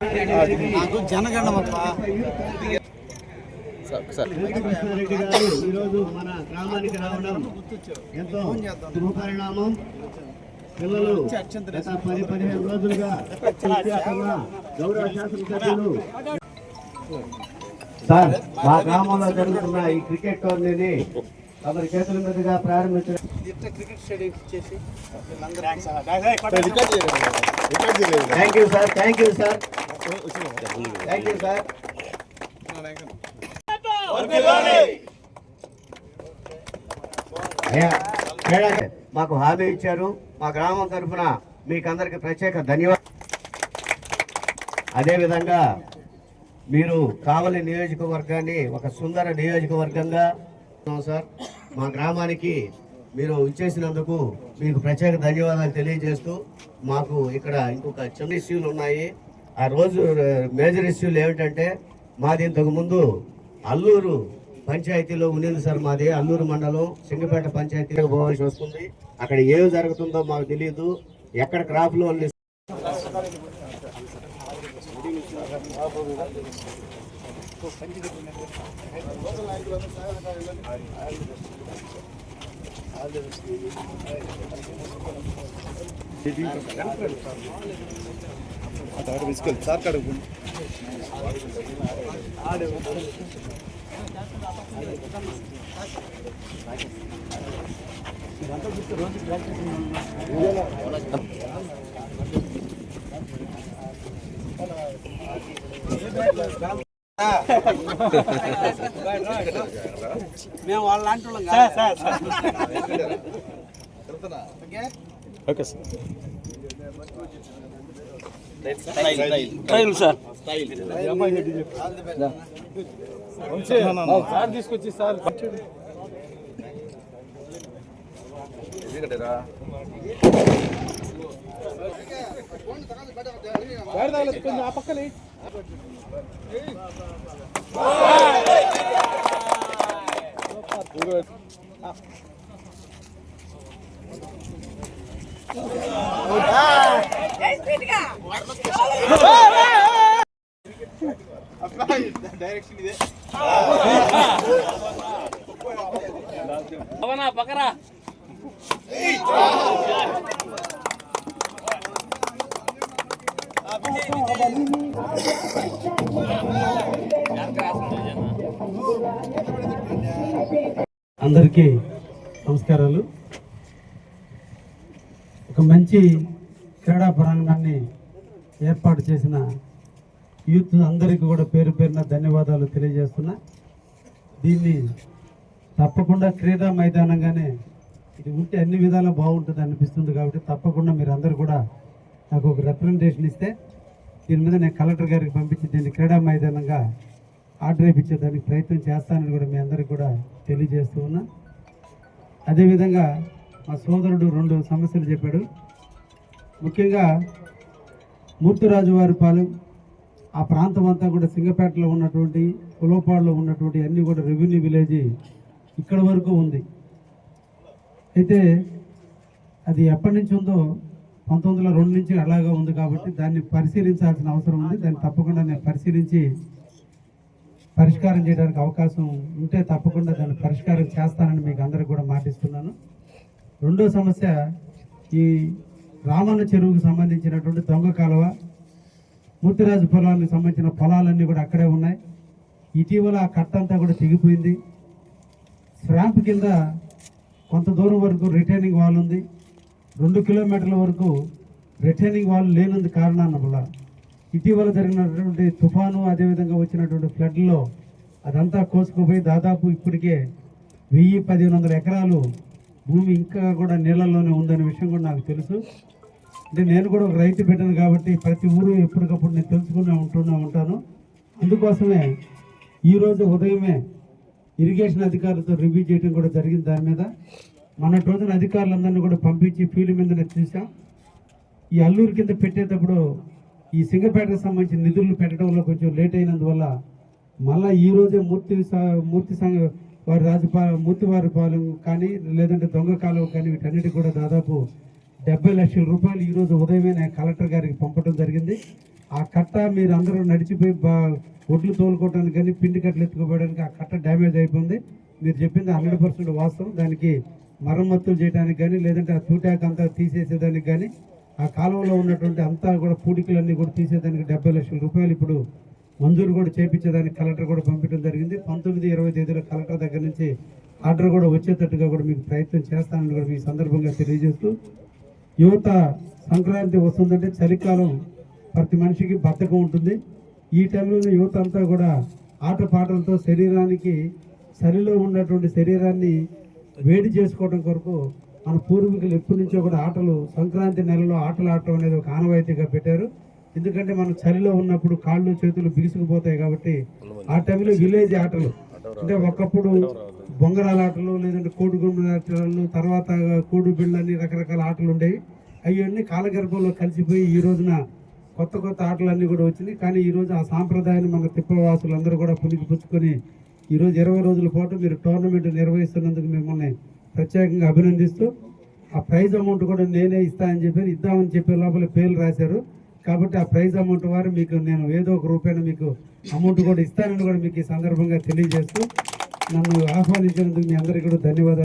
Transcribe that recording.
నాకు జనగణమప్ప కృష్ణారెడ్డి గారు ఈరోజు మన గ్రామానికి రావడం ఎంతో శుభపరిణామం. పిల్లలు గత 10-15 రోజులుగా గౌరవ శాసనసభ్యులు సార్ మా గ్రామంలో జరుగుతున్న ఈ క్రికెట్ టోర్నీని తమరి చేతుల మీదుగా ప్రారంభించడం. Thank you sir, thank you sir, thank you sir. అయ్యా మాకు హామీ ఇచ్చారు. మా గ్రామం తరఫున మీకు అందరికి ప్రత్యేక ధన్యవాదాలు. అదేవిధంగా మీరు కావలి నియోజకవర్గాన్ని ఒక సుందర నియోజకవర్గంగా సార్ మా గ్రామానికి మీరు ఇచ్చేసినందుకు మీకు ప్రత్యేక ధన్యవాదాలు తెలియజేస్తూ, మాకు ఇక్కడ ఇంకొక చిన్న ఇష్యూలు ఉన్నాయి. ఆ రోజు మేజర్ ఇష్యూలు ఏమిటంటే మాది ఇంతకుముందు అల్లూరు పంచాయతీలో ఉన్నింది సార్. మాది అల్లూరు మండలం సింగపేట పంచాయతీలో పోవాల్సి వస్తుంది. అక్కడ ఏమి జరుగుతుందో మాకు తెలియదు. ఎక్కడ క్రాప్లో సార్ కడుగు మేము వాళ్ళ లాంటి వాళ్ళం ఓకే సార్. సార్ తీసుకొచ్చి సార్ కొంచెం ఆ పక్కనే డైరెక్షన్ ఇదే అవనా పక్కరా. అందరికీ నమస్కారాలు. ఒక మంచి క్రీడా ప్రాంగణాన్ని ఏర్పాటు చేసిన యూత్ అందరికీ కూడా పేరు పేరున ధన్యవాదాలు తెలియజేస్తున్నా. దీన్ని తప్పకుండా క్రీడా మైదానంగానే ఇది ఉంటే అన్ని విధాలా బాగుంటుంది అనిపిస్తుంది. కాబట్టి తప్పకుండా మీరు అందరూ కూడా నాకు ఒక రిప్రజెంటేషన్ ఇస్తే దీని మీద నేను కలెక్టర్ గారికి పంపించి దీన్ని క్రీడా మైదానంగా ఆర్డర్ ఇప్పించేదానికి ప్రయత్నం చేస్తానని కూడా మీ అందరికీ కూడా తెలియజేస్తూ ఉన్నా. అదేవిధంగా మా సోదరుడు 2 సమస్యలు చెప్పాడు. ముఖ్యంగా మూర్తిరాజువారిపాలెం ఆ ప్రాంతం అంతా కూడా సింగపేటలో ఉన్నటువంటి కులపాడులో ఉన్నటువంటి అన్నీ కూడా రెవెన్యూ విలేజ్ ఇక్కడ వరకు ఉంది. అయితే అది ఎప్పటి నుంచి ఉందో 1902 నుంచి అలాగా ఉంది. కాబట్టి దాన్ని పరిశీలించాల్సిన అవసరం ఉంది. దాన్ని తప్పకుండా నేను పరిశీలించి పరిష్కారం చేయడానికి అవకాశం ఉంటే తప్పకుండా దాన్ని పరిష్కారం చేస్తానని మీకు అందరికీ కూడా మాటిస్తున్నాను. రెండో సమస్య ఈ రామన్న చెరువుకు సంబంధించినటువంటి దొంగ కాలువ, మూర్తిరాజు పొలానికి సంబంధించిన పొలాలన్నీ కూడా అక్కడే ఉన్నాయి. ఇటీవల ఆ కట్ట అంతా కూడా తెగిపోయింది. స్వాంప్ కింద కొంత దూరం వరకు రిటైనింగ్ వాల్ ఉంది. 2 కిలోమీటర్ల వరకు రిటైనింగ్ వాల్ లేనందు కారణాల వల్ల ఇటీవల జరిగినటువంటి తుఫాను అదేవిధంగా వచ్చినటువంటి ఫ్లడ్లో అదంతా కోసుకుపోయి దాదాపు ఇప్పటికే 1000-1500 ఎకరాలు భూమి ఇంకా కూడా నీళ్ళల్లోనే ఉందనే విషయం కూడా నాకు తెలుసు. అంటే నేను కూడా ఒక రైతు బిడ్డను కాబట్టి ప్రతి ఊరు ఎప్పటికప్పుడు నేను తెలుసుకునే ఉంటాను. అందుకోసమే ఈరోజు ఉదయమే ఇరిగేషన్ అధికారులతో రివ్యూ చేయడం కూడా జరిగింది. దాని మీద మొన్నటి రోజున అధికారులందరినీ కూడా పంపించి ఫీల్డ్ మీద చూసాం. ఈ అల్లూరు కింద పెట్టేటప్పుడు ఈ సింగపేటకు సంబంధించిన నిధులు పెట్టడంలో కొంచెం లేట్ అయినందువల్ల మళ్ళీ ఈరోజే మూర్తివారిపాలెం కానీ లేదంటే దొంగ కాలువ కానీ వీటన్నిటి కూడా దాదాపు 70 లక్షల రూపాయలు ఈరోజు ఉదయమే నేను కలెక్టర్ గారికి పంపడం జరిగింది. ఆ కట్ట మీరు అందరూ నడిచిపోయి ఒడ్లు తోలుకోవడానికి కానీ పిండి కట్టలు ఎత్తుకోవడానికి ఆ కట్ట డ్యామేజ్ అయిపోయింది. మీరు చెప్పింది 100% వాస్తవం. దానికి మరమ్మతులు చేయడానికి కానీ లేదంటే ఆ తూటాక అంతా తీసేసేదానికి కానీ ఆ కాలువలో ఉన్నటువంటి అంతా కూడా పూడికలన్నీ కూడా తీసేదానికి 70 లక్షల రూపాయలు ఇప్పుడు మంజూరు కూడా చేయించేదానికి కలెక్టర్ కూడా పంపించడం జరిగింది. 19-20 తేదీలో కలెక్టర్ దగ్గర నుంచి ఆర్డర్ కూడా వచ్చేటట్టుగా కూడా మీకు ప్రయత్నం చేస్తానని కూడా మీ సందర్భంగా తెలియజేస్తూ, యువత సంక్రాంతి వస్తుందంటే చలికాలం ప్రతి మనిషికి బద్ధకం ఉంటుంది. ఈ టైంలో యువత అంతా కూడా ఆటపాటలతో శరీరానికి చలిలో ఉన్నటువంటి శరీరాన్ని వేడి చేసుకోవడం కొరకు మన పూర్వీకులు ఎప్పటి నుంచో కూడా ఆటలు సంక్రాంతి నెలలో ఆటలు ఆడటం అనేది ఒక ఆనవాయితీగా పెట్టారు. ఎందుకంటే మనం చలిలో ఉన్నప్పుడు కాళ్ళు చేతులు బిగుసుకుపోతాయి కాబట్టి ఆ టైంలో విలేజ్ ఆటలు అంటే ఒకప్పుడు బొంగరాల ఆటలు లేదంటే కోడిగుండు ఆటలు తర్వాత కోడి బిళ్ళని రకరకాల ఆటలు ఉండేవి. అవన్నీ కాలగర్భంలో కలిసిపోయి ఈ రోజున కొత్త కొత్త ఆటలన్నీ కూడా వచ్చినాయి. కానీ ఈరోజు ఆ సాంప్రదాయాన్ని మన తిప్పవాసులు అందరూ కూడా పుచ్చుకొని ఈరోజు 20 రోజుల పాటు మీరు టోర్నమెంట్ నిర్వహిస్తున్నందుకు మిమ్మల్ని ప్రత్యేకంగా అభినందిస్తూ ఆ ప్రైజ్ అమౌంట్ కూడా నేనే ఇద్దామని చెప్పే లోపల పేర్లు రాశారు. కాబట్టి ఆ ప్రైజ్ అమౌంట్ వారు మీకు నేను ఏదో ఒక రూపాయన మీకు అమౌంట్ కూడా ఇస్తానని కూడా మీకు ఈ సందర్భంగా తెలియజేస్తూ నన్ను ఆహ్వానించినందుకు మీ అందరికీ కూడా ధన్యవాదాలు.